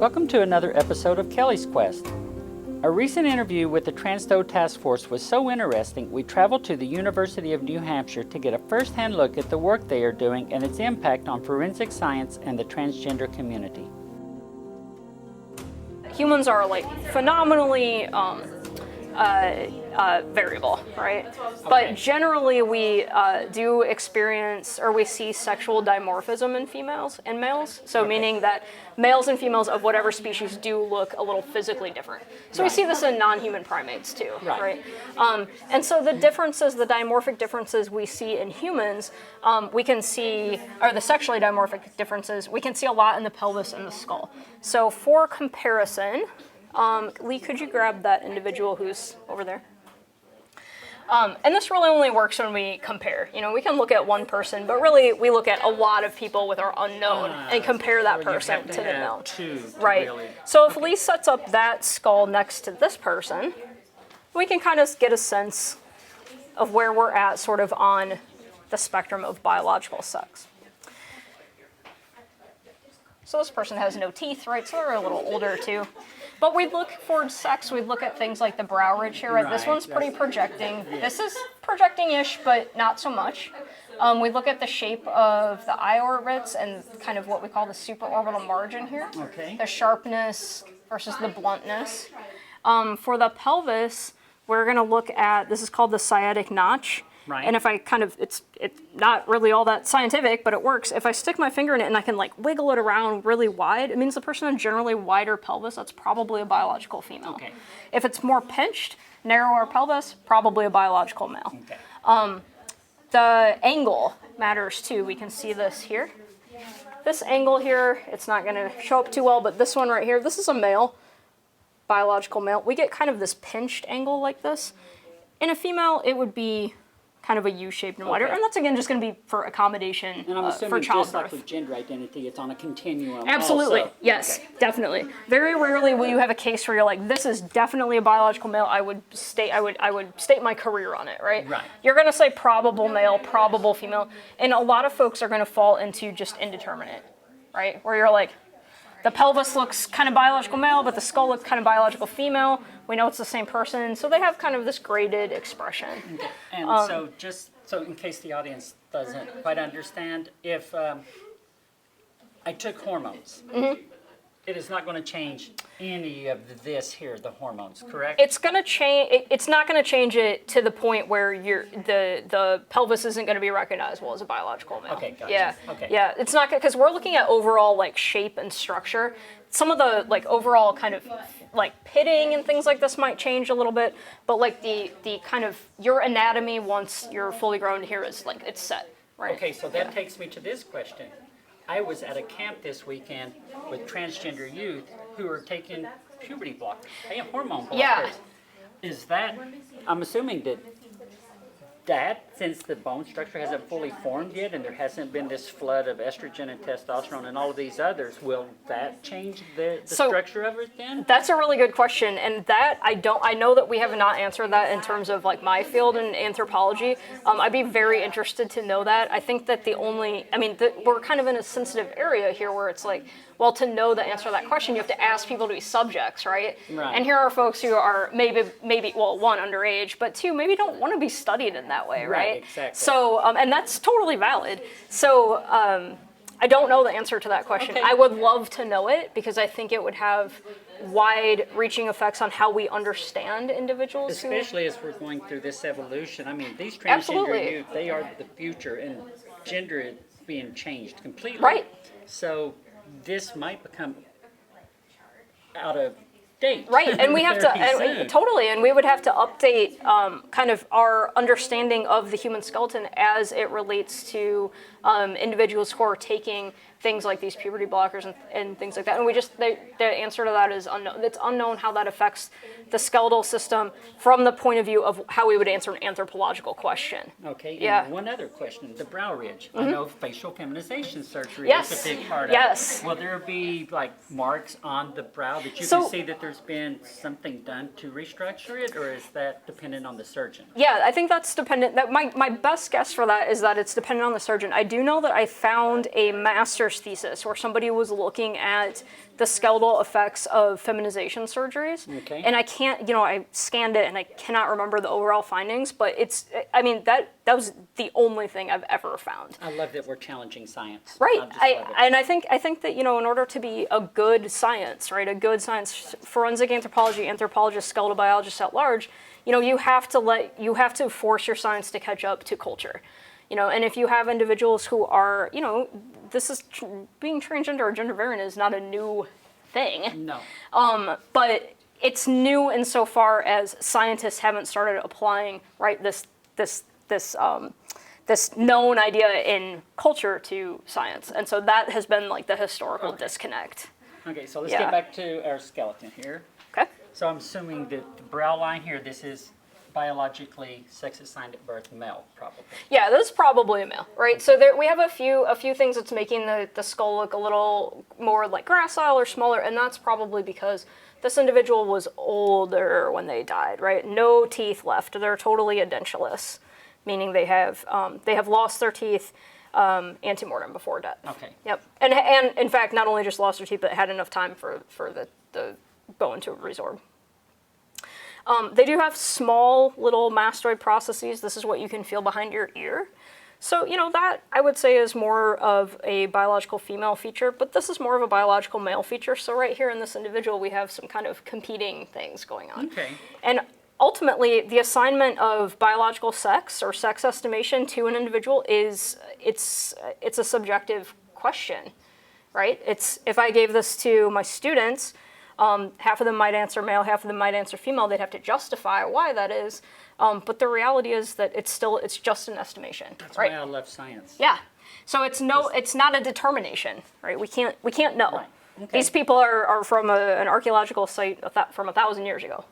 Welcome to another episode of Kelly's Quest. A recent interview with the Transdo Task Force was so interesting, we traveled to the University of New Hampshire to get a first-hand look at the work they are doing and its impact on forensic science and the transgender community. Humans are like phenomenally variable, right? But generally we do experience, or we see sexual dimorphism in females and males. So meaning that males and females of whatever species do look a little physically different. So we see this in non-human primates too, right? And so the differences, the dimorphic differences we see in humans, we can see, or the sexually dimorphic differences, we can see a lot in the pelvis and the skull. So for comparison, Lee, could you grab that individual who's over there? And this really only works when we compare. You know, we can look at one person, but really we look at a lot of people with our unknown and compare that person to the known. Right. So if Lee sets up that skull next to this person, we can kind of get a sense of where we're at sort of on the spectrum of biological sex. So this person has no teeth, right? So they're a little older too. But we look for sex, we look at things like the brow ridge here, right? This one's pretty projecting. This is projecting-ish, but not so much. We look at the shape of the eye orbits and kind of what we call the supraorbital margin here. The sharpness versus the bluntness. For the pelvis, we're gonna look at, this is called the sciatic notch. And if I kind of, it's not really all that scientific, but it works. If I stick my finger in it and I can like wiggle it around really wide, it means the person has generally wider pelvis. That's probably a biological female. If it's more pinched, narrower pelvis, probably a biological male. The angle matters too. We can see this here. This angle here, it's not gonna show up too well, but this one right here, this is a male, biological male. We get kind of this pinched angle like this. In a female, it would be kind of a U-shaped and wider, and that's again just going to be for accommodation and I'm assuming for childbirth. Just like with gender identity, it's on a continuum. Absolutely, also. Yes, definitely. Very rarely will you have a case where you're like, this is definitely a biological male. I would state my career on it, right? You're going to say probable male, probable female, and a lot of folks are going to fall into just indeterminate, right? Where you're like, the pelvis looks kind of biological male, but the skull looks kind of biological female. We know it's the same person, so they have kind of this graded expression. And so just so in case the audience doesn't quite understand, if I took hormones, it is not going to change any of this here, the hormones, correct? It's going to change. It's not going to change it to the point where the pelvis isn't going to be recognizable as a biological male. Okay, gotcha. Yeah, okay. Yeah. It's not because we're looking at overall like shape and structure. Some of the like overall kind of like pitting and things like this might change a little bit, but like the kind of your anatomy once you're fully grown here is like it's set, right? Okay, so that takes me to this question. I was at a camp this weekend with transgender youth who are taking puberty blockers, hormone blockers. Is that, I'm assuming that since the bone structure hasn't fully formed yet and there hasn't been this flood of estrogen and testosterone and all of these others, will that change the structure of it then? That's a really good question, and that I know that we have not answered that in terms of like my field in anthropology. I'd be very interested to know that. I think that we're kind of in a sensitive area here where it's like, well, to know the answer to that question, you have to ask people to be subjects, right? And here are folks who are maybe well, one, underage, but two, maybe don't want to be studied in that way, right? Exactly. So, and that's totally valid. So, I don't know the answer to that question. I would love to know it because I think it would have wide-reaching effects on how we understand individuals. Especially as we're going through this evolution. I mean, these transgender youth, they are the future, and gender is being changed completely. Right. So this might become out of date. Right, and we have to, totally, and we would have to update kind of our understanding of the human skeleton as it relates to individuals who are taking things like these puberty blockers and things like that. And the answer to that is unknown. It's unknown how that affects the skeletal system from the point of view of how we would answer an anthropological question. Okay, and one other question, the brow ridge. I know facial feminization surgery is a big part of it. Will there be like marks on the brow that you can see that there's there's been something done to restructure it, or is that dependent on the surgeon? Yeah, I think that's dependent. That my best guess for that is that it's dependent on the surgeon. I do know that I found a master's thesis where somebody was looking at the skeletal effects of feminization surgeries. Okay. And I can't, I scanned it and I cannot remember the overall findings, but that was the only thing I've ever found. I love that we're challenging science. Right. I just love it. And I think that, in order to be a good science, right, a good science, forensic anthropology, anthropologists, skeletal biologists at large, you have to force your science to catch up to culture. And if you have individuals who are, being transgender or gender variant is not a new thing. No. But it's new insofar as scientists haven't started applying, right, this known idea in culture to science. And so that has been like the historical disconnect. Okay, so let's get back to our skeleton here. Okay. So I'm assuming that the brow line here, this is biologically sex assigned at birth male, probably. Yeah, this is probably a male, right? So we have a few things that's making the skull look a little more like gracile or smaller, and that's probably because this individual was older when they died, right? No teeth left. They're totally edentulous, meaning they have lost their teeth antemortem before death. Okay. Yep. And in fact, not only just lost their teeth, but had enough time for the bone to resorb. They do have small little mastoid processes. This is what you can feel behind your ear. So, that I would say is more of a biological female feature, but this is more of a biological male feature. So right here in this individual, we have some kind of competing things going on. Okay. And ultimately, the assignment of biological sex or sex estimation to an individual it's a subjective question, right? It's, if I gave this to my students, half of them might answer male, half of them might answer female. They'd have to justify why that is. But the reality is that it's just an estimation. That's right? why I love science. Yeah. So it's not a determination, right? We can't know. Right. Okay. These people are from an archaeological site from 1,000 years ago.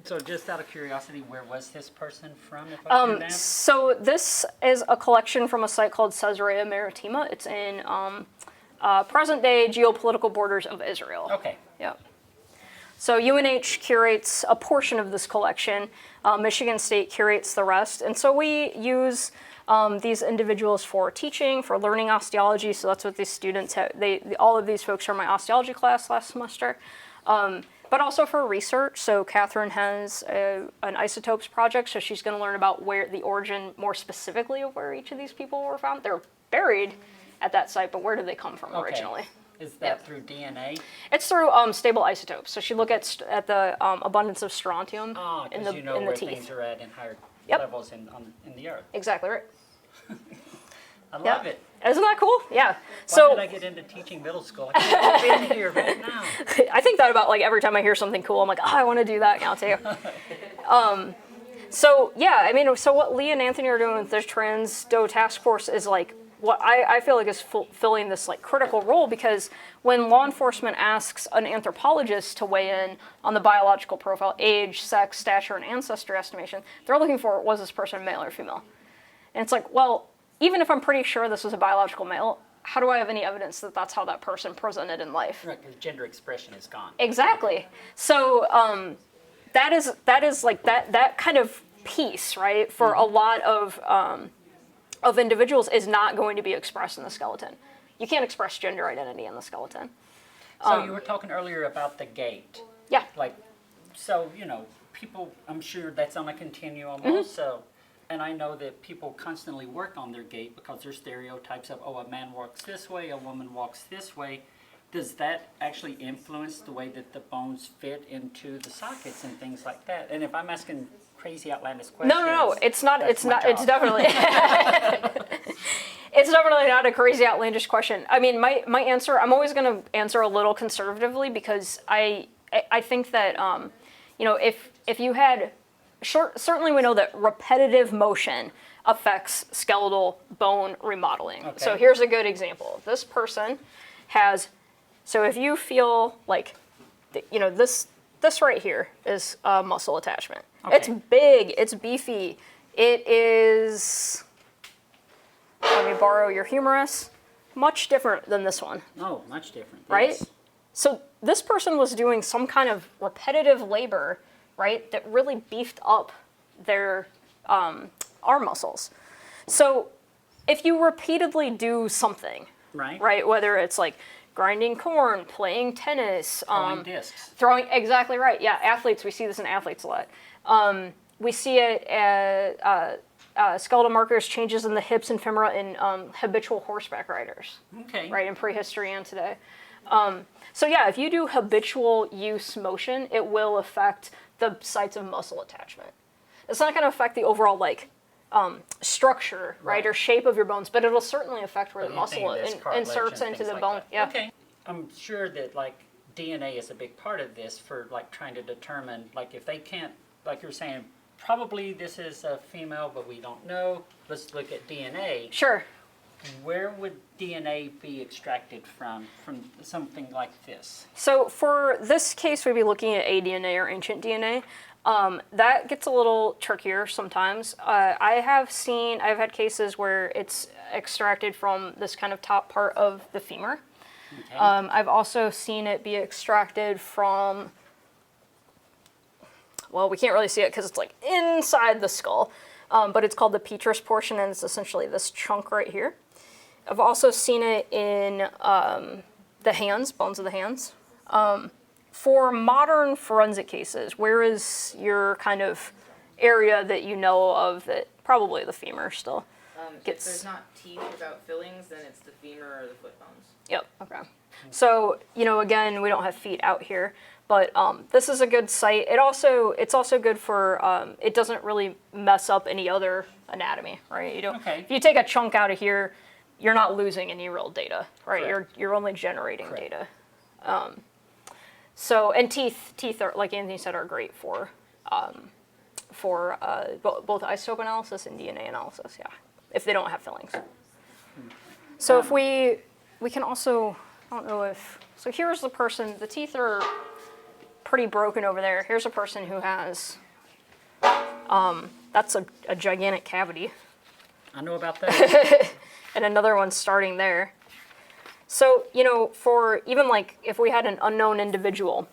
So just out of curiosity, where was this person from, if I can ask? So this is a collection from a site called Caesarea Maritima. It's in present-day geopolitical borders of Israel. Okay. Yeah. So UNH curates a portion of this collection. Michigan State curates the rest. And so we use these individuals for teaching, for learning osteology. So that's what these students have. All of these folks are in my osteology class last semester. But also for research. So Catherine has an isotopes project. So she's going to learn about where the origin, more specifically, of where each of these people were found. They're buried at that site, but where did they come from originally? Is that through DNA? It's through stable isotopes. So she looked at the abundance of strontium in the where teeth. things are at in higher Yep. levels in the earth. Exactly right. I love it. Isn't that cool? Yeah. Why did I get into teaching middle school? I can't be here right now. I think that about like every time I hear something cool, I'm like, I want to do that now too. So yeah, I mean, so what Lee and Anthony are doing with the Transdo Task Force is like what I feel like is fulfilling this like critical role, because when law enforcement asks an anthropologist to weigh in on the biological profile, age, sex, stature, and ancestry estimation, they're looking for, was this person male or female? And it's like, well, even if I'm pretty sure this was a biological male, how do I have any evidence that that's how that person presented in life? Right, because gender expression is gone. Exactly. So that is like that kind of piece, right, for a lot of individuals is not going to be expressed in the skeleton. You can't express gender identity in the skeleton. So you were talking earlier about the gait. Yeah. Like, so, people, I'm sure that's on a continuum also. And I know that people constantly work on their gait because there's stereotypes of, a man walks this way, a woman walks this way. Does that actually influence the way that the bones fit into the sockets and things like that? And if I'm asking crazy outlandish questions, No, it's not. It's my not. job. It's definitely. It's definitely not a crazy outlandish question. I mean, my answer. I'm always going to answer a little conservatively, because I think that if you had, certainly we know that repetitive motion affects skeletal bone remodeling. Okay. So here's a good example. This person has. So if you feel like, this right here is a muscle attachment. Okay. It's big, it's beefy, it is, let me borrow your humerus, much different than this one, Oh, much different. right? Yes. So this person was doing some kind of repetitive labor, right, that really beefed up their arm muscles. So if you repeatedly do something, right, whether it's like grinding corn, playing tennis, throwing discs. Exactly right. Yeah, athletes, we see this in athletes a lot. We see it at skeletal markers, changes in the hips and femora in habitual horseback riders. Okay. Right, in prehistory and today. So yeah, if you do habitual use motion, it will affect the sites of muscle attachment. It's not going to affect the overall structure, right, or shape of your bones, but it'll certainly affect where the muscle inserts into the bone. Yeah. Okay. I'm sure that DNA is a big part of this for trying to determine if they can't, like you're saying, probably this is a female, but we don't know. Let's look at DNA. Sure. Where would DNA be extracted from something like this? So for this case, we'd be looking at aDNA or ancient DNA. That gets a little trickier sometimes. I've had cases where it's extracted from this kind of top part of the femur. Okay. I've also seen it be extracted from, well, we can't really see it because it's inside the skull, but it's called the petrous portion, and it's essentially this chunk right here. I've also seen it in the hands, bones of the hands. For modern forensic cases, where is your kind of area that you know of that probably the femur still gets? If there's not teeth without fillings, then it's the femur or the foot bones. Yep, okay. So, again, we don't have feet out here, but this is a good site. It's also good for, it doesn't really mess up any other anatomy, right? If you take a chunk out of here, you're not losing any real data, right? Correct. You're only generating data. So, and teeth are, like Anthony said, are great for both isotope analysis and DNA analysis, yeah, if they don't have fillings. So if we can also, I don't know if, so here's the person, the teeth are pretty broken over there. Here's a person who has, that's a gigantic cavity. I know about that. And another one starting there. So, for even if we had an unknown individual,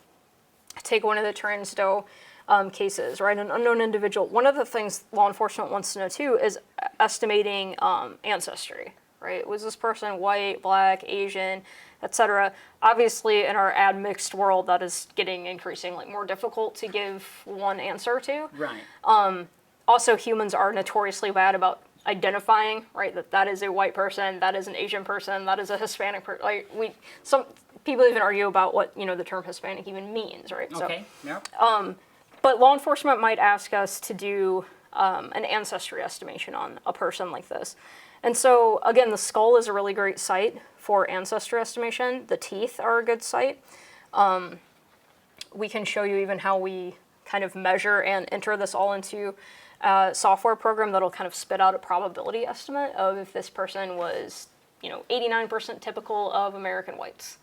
take one of the transdo cases, right? An unknown individual. One of the things law enforcement wants to know too is estimating ancestry, right? Was this person white, black, Asian, etc.? Obviously, in our admixed world, that is getting increasingly more difficult to give one answer to. Right. Also, humans are notoriously bad about identifying, right, that is a white person, that is an Asian person, that is a Hispanic person. Some people even argue about what the term Hispanic even means, right? Okay. So, yep. But law enforcement might ask us to do an ancestry estimation on a person like this, and so again, the skull is a really great site for ancestry estimation. The teeth are a good site. We can show you even how we kind of measure and enter this all into software program that'll kind of spit out a probability estimate of if this person was, 89% typical of American whites,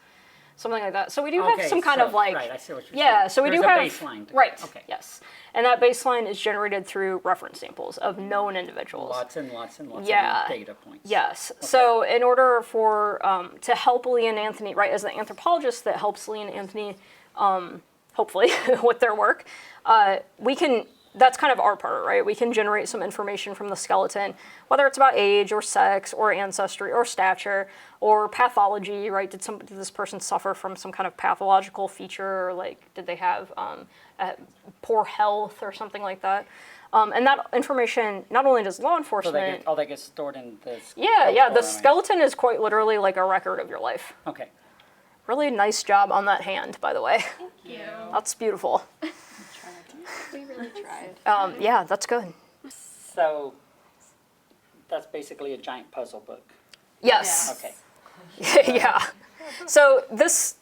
something like that. So we do have some kind of right, I see what you're saying. Yeah, so we There's do have a baseline. Right. Okay. Yes, and that baseline is generated through reference samples of known individuals. Lots and lots and lots of data points. Yes. Okay. So in order for to help Lee and Anthony, right, as the anthropologist that helps Lee and Anthony, hopefully with their work, we can. That's kind of our part, right? We can generate some information from the skeleton, whether it's about age or sex or ancestry or stature or pathology, right? Did this person suffer from some kind of pathological feature, or did they have poor health or something like that? And that information not only does law enforcement... So that gets stored in this... Yeah, the skeleton is quite literally like a record of your life. Okay. Really nice job on that hand, by the way. Thank you. That's beautiful. We really tried. Yeah, that's good. So that's basically a giant puzzle book. Yes. Okay. Yeah. So this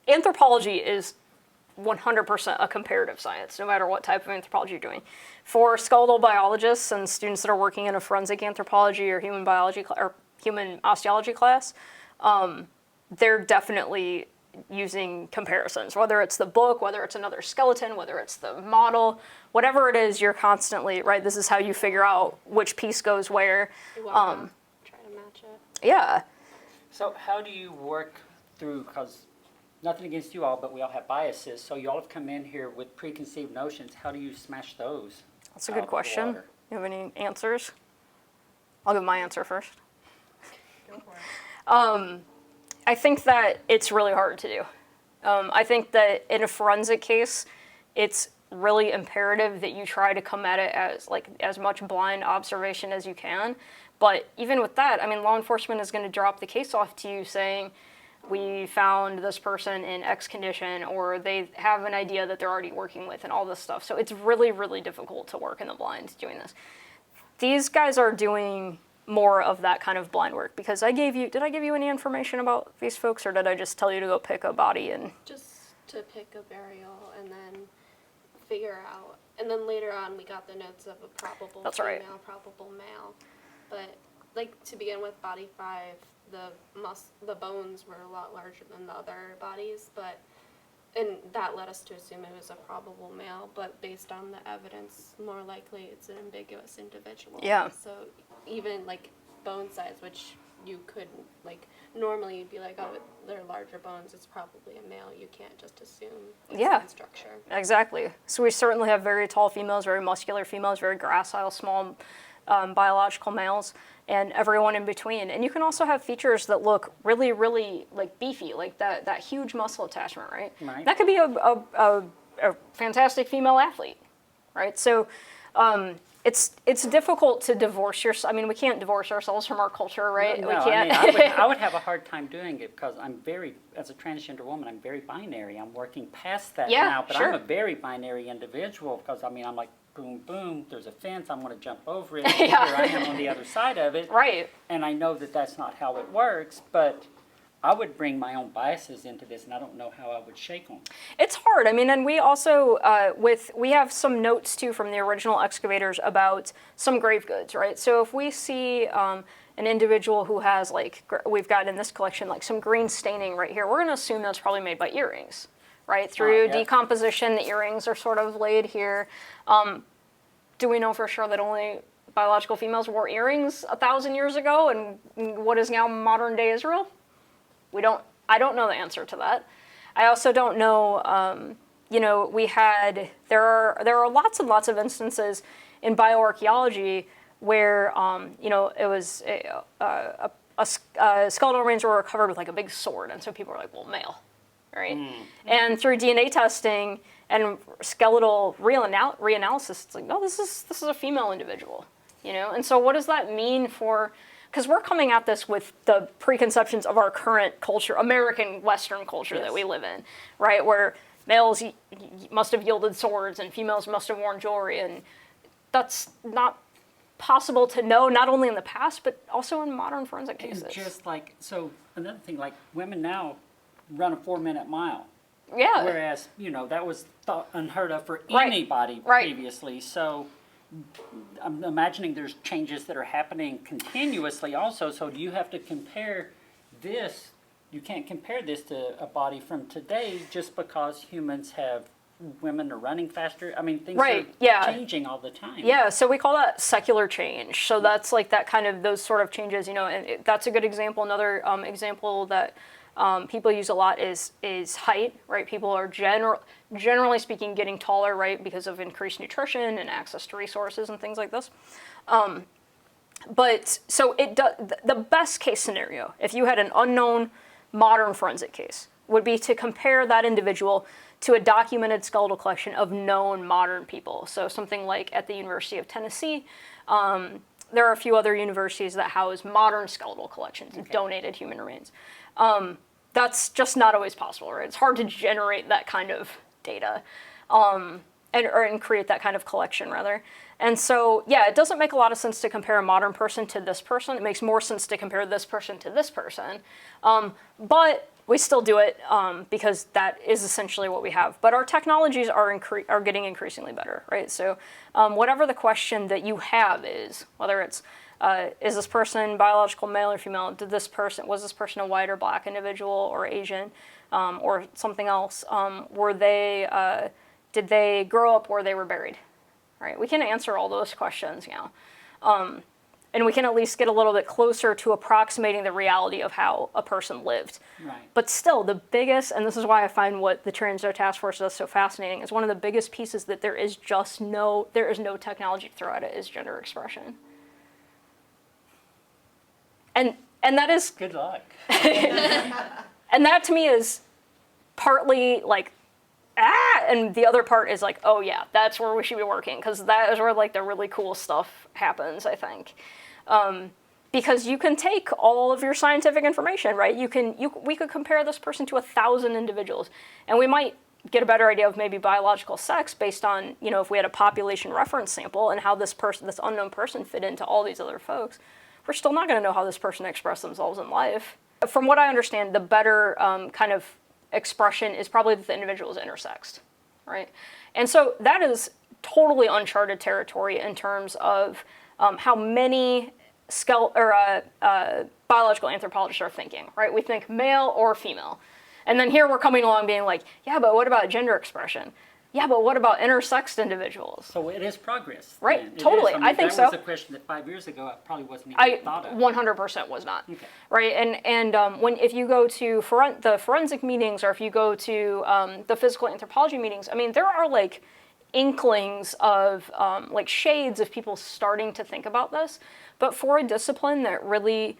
anthropology is 100% a comparative science, no matter what type of anthropology you're doing. For skeletal biologists and students that are working in a forensic anthropology or human biology or human osteology class, they're definitely using comparisons, whether it's the book, whether it's another skeleton, whether it's the model, whatever it is, you're constantly, right, this is how you figure out which piece goes where. Try to match it. Yeah. So how do you work through, because nothing against you all, but we all have biases. So you all have come in here with preconceived notions. How do you smash those? That's a good question. You have any answers? I'll give my answer first. Go for it. I think that it's really hard to do. I think that in a forensic case, it's really imperative that you try to come at it as much blind observation as you can. But even with that, I mean, law enforcement is going to drop the case off to you saying, we found this person in X condition, or they have an idea that they're already working with, and all this stuff. So it's really, really difficult to work in the blind doing this. These guys are doing more of that kind of blind work, because did I give you any information about these folks, or did I just tell you to go pick a body and? Just to pick a burial and then figure out, and then later on we got the notes of a probable That's female, right. probable male. But like to begin with, body 5, the bones were a lot larger than the other bodies, and that led us to assume it was a probable male, but based on the evidence, more likely it's an ambiguous individual. Yeah. So even like bone size, which you could, like, normally you'd be like, oh, they're larger bones, it's probably a male. You can't just assume it's bone structure. Exactly. So we certainly have very tall females, very muscular females, very gracile, small biological males, and everyone in between. And you can also have features that look really, really like beefy, like that huge muscle attachment, right? Right. That could be a fantastic female athlete, right? So it's difficult to divorce yourself. I mean, we can't divorce ourselves from our culture, right? No, we can't. I mean, I would have a hard time doing it because as a transgender woman, I'm very binary. I'm working past that now, but sure. I'm a very binary individual because, I mean, I'm like, boom, boom, there's a fence, I'm going to jump over it, and here I am on the other side of it. Right. And I know that that's not how it works, but I would bring my own biases into this, and I don't know how I would shake them. It's hard. I mean, and we also, we have some notes too from the original excavators about some grave goods, right? So if we see an individual who has, like, we've got in this collection, like some green staining right here, we're going to assume that's probably made by earrings, right? Through decomposition, the earrings are sort of laid here. Do we know for sure that only biological females wore earrings 1,000 years ago and what is now modern day Israel? I don't know the answer to that. I also don't know, there are lots and lots of instances in bioarchaeology where, it was skeletal remains were recovered with like a big sword, and so people were like, well, male, right? And through DNA testing and skeletal reanalysis, it's like, no, this is a female individual, And so what does that mean for? Because we're coming at this with the preconceptions of our current culture, American Western culture that we live in, right? Where males must have wielded swords and females must have worn jewelry, and that's not possible to know, not only in the past, but also in modern forensic cases. And just like, so another thing, like women now run a 4-minute mile. Yeah. Whereas, that was thought unheard of for anybody previously. So I'm imagining there's changes that are happening continuously also. So do you have to compare this? You can't compare this to a body from today just because women are running faster. I mean, things are changing all the time. Yeah, so we call that secular change. So that's like that kind of, those sort of changes, and that's a good example. Another example that people use a lot is height, right? People are generally speaking getting taller, right, because of increased nutrition and access to resources and things like this. But so the best case scenario, if you had an unknown modern forensic case, would be to compare that individual to a documented skeletal collection of known modern people. So something like at the University of Tennessee, there are a few other universities that house modern skeletal collections of donated human remains. That's just not always possible, right? It's hard to generate that kind of data and create that kind of collection, rather. And so, it doesn't make a lot of sense to compare a modern person to this person. It makes more sense to compare this person to this person. But we still do it because that is essentially what we have. But our technologies are getting increasingly better, right? So whatever the question that you have is, whether it's is this person biological male or female? Was this person a white or black individual or Asian or something else? Did they grow up where they were buried? Right? We can answer all those questions now. and we can at least get a little bit closer to approximating the reality of how a person lived. Right. But still, the biggest, and this is why I find what the Transgender Task Force does so fascinating, is one of the biggest pieces that there is no technology to throw at it is gender expression. And that is, Good luck. and that to me is partly like, and the other part is like, oh yeah, that's where we should be working, because that is where like the really cool stuff happens, I think. Because you can take all of your scientific information, right? We could compare this person to 1,000 individuals, and we might get a better idea of maybe biological sex based on, if we had a population reference sample and how this unknown person fit into all these other folks. We're still not going to know how this person expressed themselves in life. From what I understand, the better kind of expression is probably that the individual is intersexed, right? And so that is totally uncharted territory in terms of how many biological anthropologists are thinking, right? We think male or female. And then here we're coming along being like, yeah, but what about gender expression? Yeah, but what about intersexed individuals? So it is progress. Right, then. It totally. is. I think so. That was a question that 5 years ago I probably wasn't even thought of. 100% was not. Okay. Right, and if you go to the forensic meetings, or if you go to the physical anthropology meetings, I mean, there are like inklings of like shades of people starting to think about this. But for a discipline that really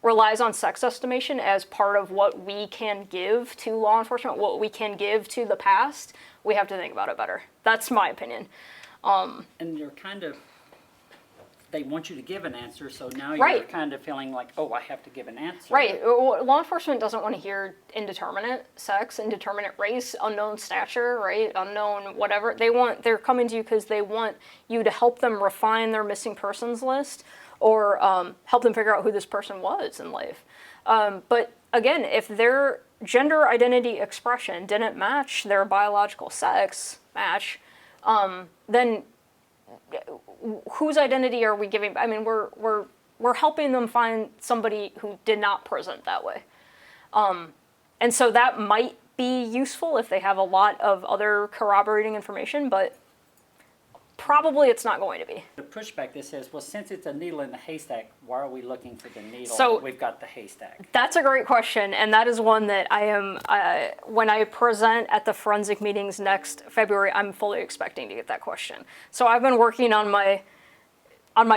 relies on sex estimation as part of what we can give to law enforcement, what we can give to the past, we have to think about it better. That's my opinion. And you're kind of, they want you to give an answer, so now you're Right. kind of feeling like, oh, I have to give an answer. Right. Law enforcement doesn't want to hear indeterminate sex, indeterminate race, unknown stature, right? Unknown whatever. They're coming to you because they want you to help them refine their missing persons list, or help them figure out who this person was in life. But again, if their gender identity expression didn't match their biological sex match, then whose identity are we giving? I mean, we're helping them find somebody who did not present that way. And so that might be useful if they have a lot of other corroborating information, but probably it's not going to be. The pushback that says, well, since it's a needle in the haystack, why are we looking for the needle? So- We've got the haystack. That's a great question, and that is one that I am, when I present at the forensic meetings next February, I'm fully expecting to get that question. So I've been working on my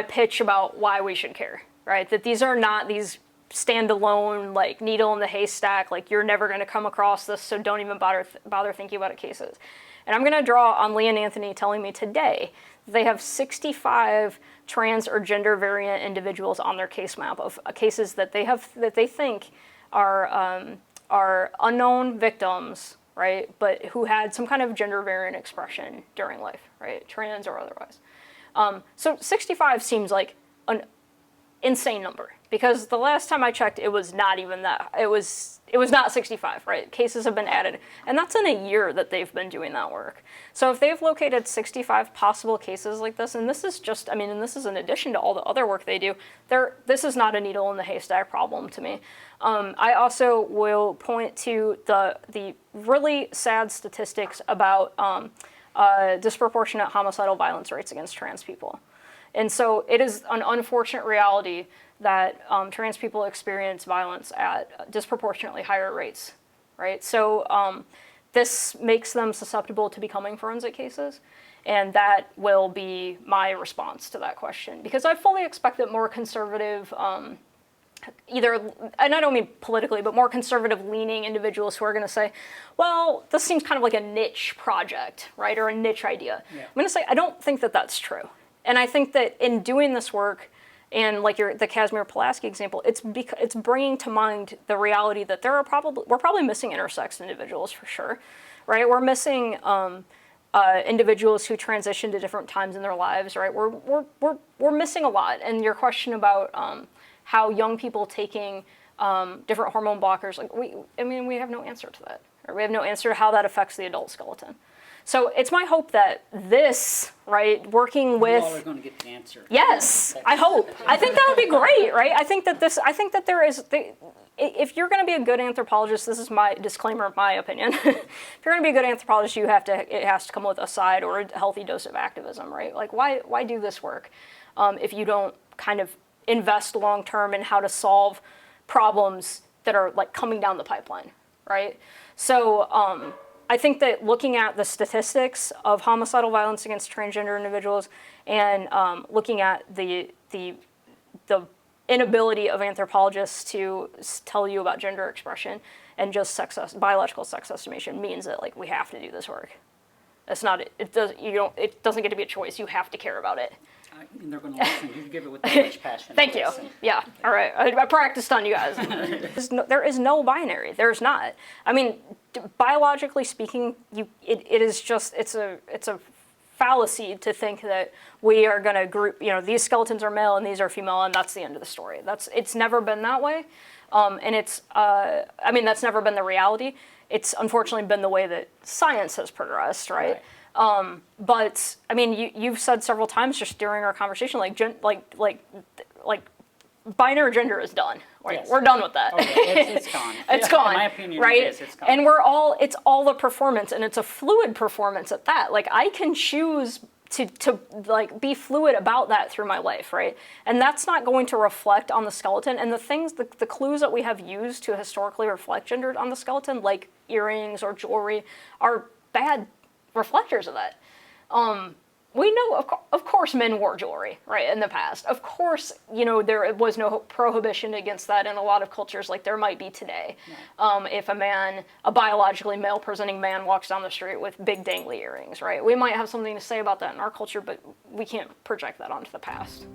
pitch about why we should care, right? That these are not these standalone, like, needle in the haystack, like, you're never going to come across this, so don't even bother thinking about it cases. And I'm going to draw on Lee and Anthony telling me today that they have 65 trans or gender variant individuals on their case map of cases that they think are unknown victims, right? But who had some kind of gender variant expression during life, right? Trans or otherwise. So 65 seems like an insane number, because the last time I checked, it was not even that. It was not 65, right? Cases have been added, and that's in a year that they've been doing that work. So if they've located 65 possible cases like this, and this is just, I mean, and this is in addition to all the other work they do, this is not a needle in the haystack problem to me. I also will point to the really sad statistics about disproportionate homicidal violence rates against trans people. And so it is an unfortunate reality that trans people experience violence at disproportionately higher rates, right? So this makes them susceptible to becoming forensic cases, and that will be my response to that question. Because I fully expect that more conservative, and I don't mean politically, but more conservative-leaning individuals who are going to say, well, this seems kind of like a niche project, right, or a niche idea. Yeah. I'm going to say, I don't think that that's true. And I think that in doing this work, and like the Casimir Pulaski example, it's bringing to mind the reality that we're probably missing intersexed individuals for sure, right? We're missing individuals who transition to different times in their lives, right? We're missing a lot. And your question about how young people taking different hormone blockers, like we have no answer to that. Right? We have no answer to how that affects the adult skeleton. So it's my hope that this, right, working with... You all are going to get the answer. Yes, I hope. I think that would be great, right? I think that there is... If you're going to be a good anthropologist, this is my disclaimer of my opinion. If you're going to be a good anthropologist, it has to come with a side or a healthy dose of activism, right? Like, why do this work if you don't kind of invest long term in how to solve problems that are like coming down the pipeline, right? So I think that looking at the statistics of homicidal violence against transgender individuals and looking at the inability of anthropologists to tell you about gender expression and just biological sex estimation means that like we have to do this work. It's not, it doesn't get to be a choice. You have to care about it. They're going to listen. You give it with that much passion. Thank you. Yeah. All right. I practiced on you guys. There is no binary. There's not. I mean, biologically speaking, it's a fallacy to think that we are going to group, these skeletons are male and these are female, and that's the end of the story. It's never been that way. And that's never been the reality. It's unfortunately been the way that science has progressed, right? But I mean, you've said several times just during our conversation, like binary gender is done. Yes. We're done with that. Okay. It's gone. It's gone. In my opinion, right? it's gone. And it's all a performance, and it's a fluid performance at that. Like I can choose to like be fluid about that through my life, right? And that's not going to reflect on the skeleton. And the clues that we have used to historically reflect gender on the skeleton, like earrings or jewelry, are bad reflectors of that. We know, of course, men wore jewelry, right, in the past. Of course, there was no prohibition against that in a lot of cultures like there might be today. Yeah. If a biologically male-presenting man walks down the street with big dangly earrings, right? We might have something to say about that in our culture, but we can't project that onto the past.